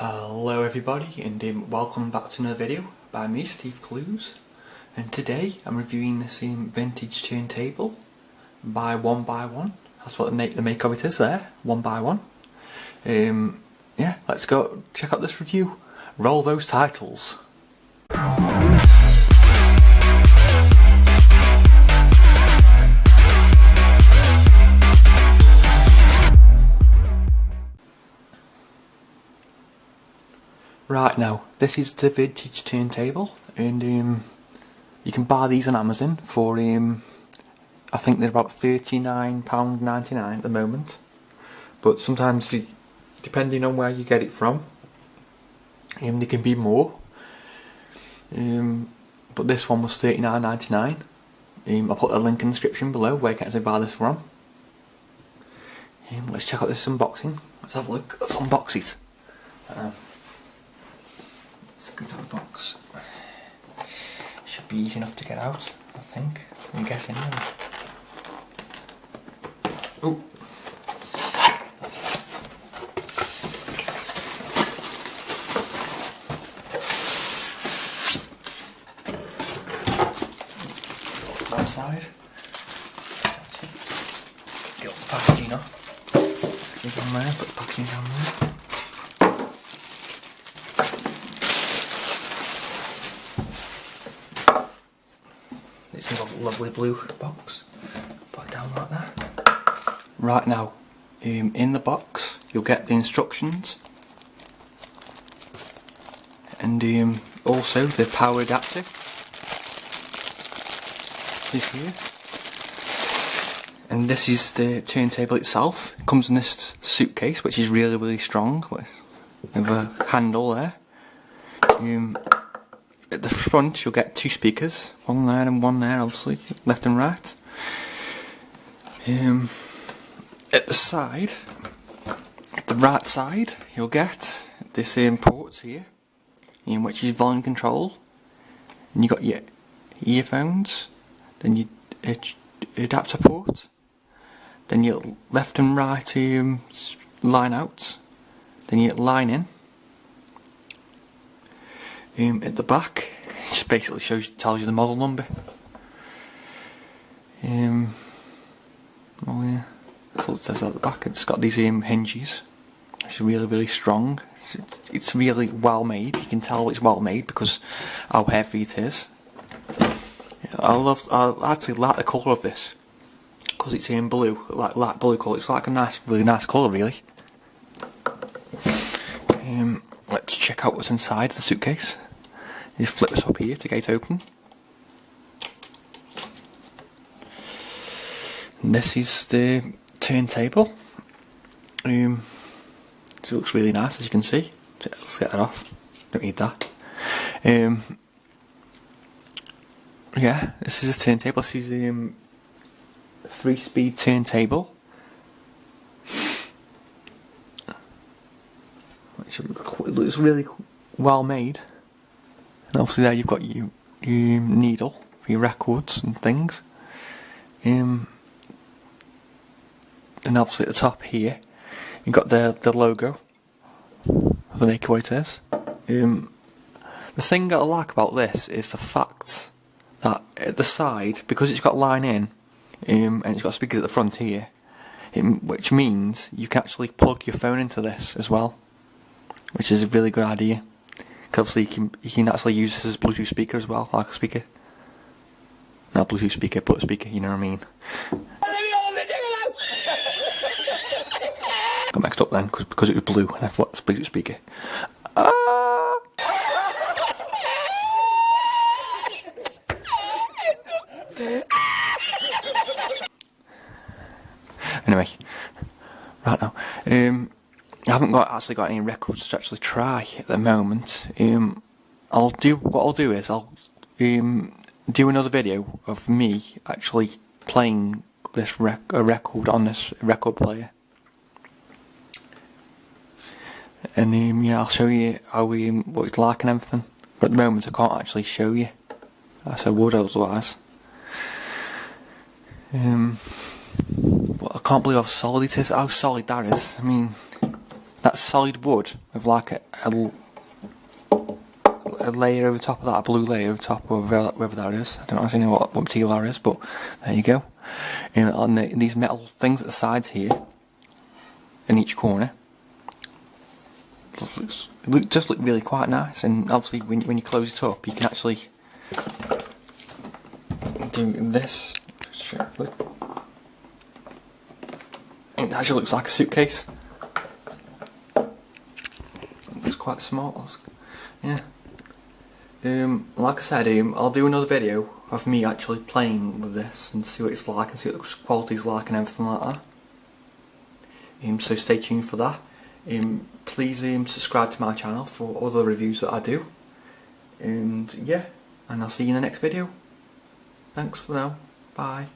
Hello everybody, and welcome back to another video by me, Steve Clues. And today I'm reviewing this vintage turntable by 1byone. That's what the make of it is there, 1byone. Yeah, let's go check out this review. Roll those titles. Right, now, this is the vintage turntable, and you can buy these on Amazon for, I think they're about £39.99 at the moment, but sometimes, depending on where you get it from, they can be more, but this one was £39.99. I'll put a link in the description below where you can actually buy this from. Let's check out this unboxing. Let's have a look. Let's unbox it. Let's go to the box. Should be easy enough to get out, I think. I'm guessing. Oh. That side. Get the packaging off. Put it on there, put the packaging down there. It's in a lovely blue box. Put it down like that. Right, now, in the box you'll get the instructions and also the power adapter is here. And this is the turntable itself. It comes in this suitcase, which is really strong, with a handle there. At the front you'll get two speakers, one there and one there, obviously, left and right. At the side, at the right side, you'll get this port here, which is volume control. And you've got your earphones, then your adapter port, then your left and right line out, then your line in. At the back, it just basically tells you the model number. Well, yeah, that's what it says at the back. It's got these hinges, which are really strong. It's really well made. You can tell it's well made because how heavy it is. I actually like the colour of this because it's in blue, like light blue colour. It's like a really nice colour, really. Let's check out what's inside the suitcase. You flip this up here to get it open. And this is the turntable. So it looks really nice, as you can see. Let's get that off. Don't need that. Yeah, this is a turntable. This is a 3-speed turntable. It looks really well made. And obviously there you've got your needle for your records and things. And obviously at the top here you've got the logo of the maker, what it is. The thing that I like about this is the fact that at the side, because it's got line in and it's got speakers at the front here, which means you can actually plug your phone into this as well, which is a really good idea. Because obviously you can actually use this as a Bluetooth speaker as well, like a speaker. Not a Bluetooth speaker, but a speaker, you know what I mean. Got mixed up then, because it was blue and I thought it was Bluetooth speaker. Anyway, right now, I haven't actually got any records to actually try at the moment. I'll do another video of me actually playing this record on this record player, and yeah, I'll show you how what it's like and everything. But at the moment, I can't actually show you, as I would otherwise. But I can't believe how solid it is. How solid that is. I mean, that solid wood with like a layer over top of that, a blue layer over top of whatever that is. I don't actually know what material that is, but there you go. On these metal things at the sides here, in each corner, it just look really quite nice. And obviously, when you close it up, you can actually do this. It actually looks like a suitcase. It looks quite smart. Yeah. Like I said, I'll do another video of me actually playing with this and see what it's like and see what the quality's like and everything like that. So stay tuned for that. Please subscribe to my channel for other reviews that I do. And yeah, and I'll see you in the next video. Thanks for now. Bye.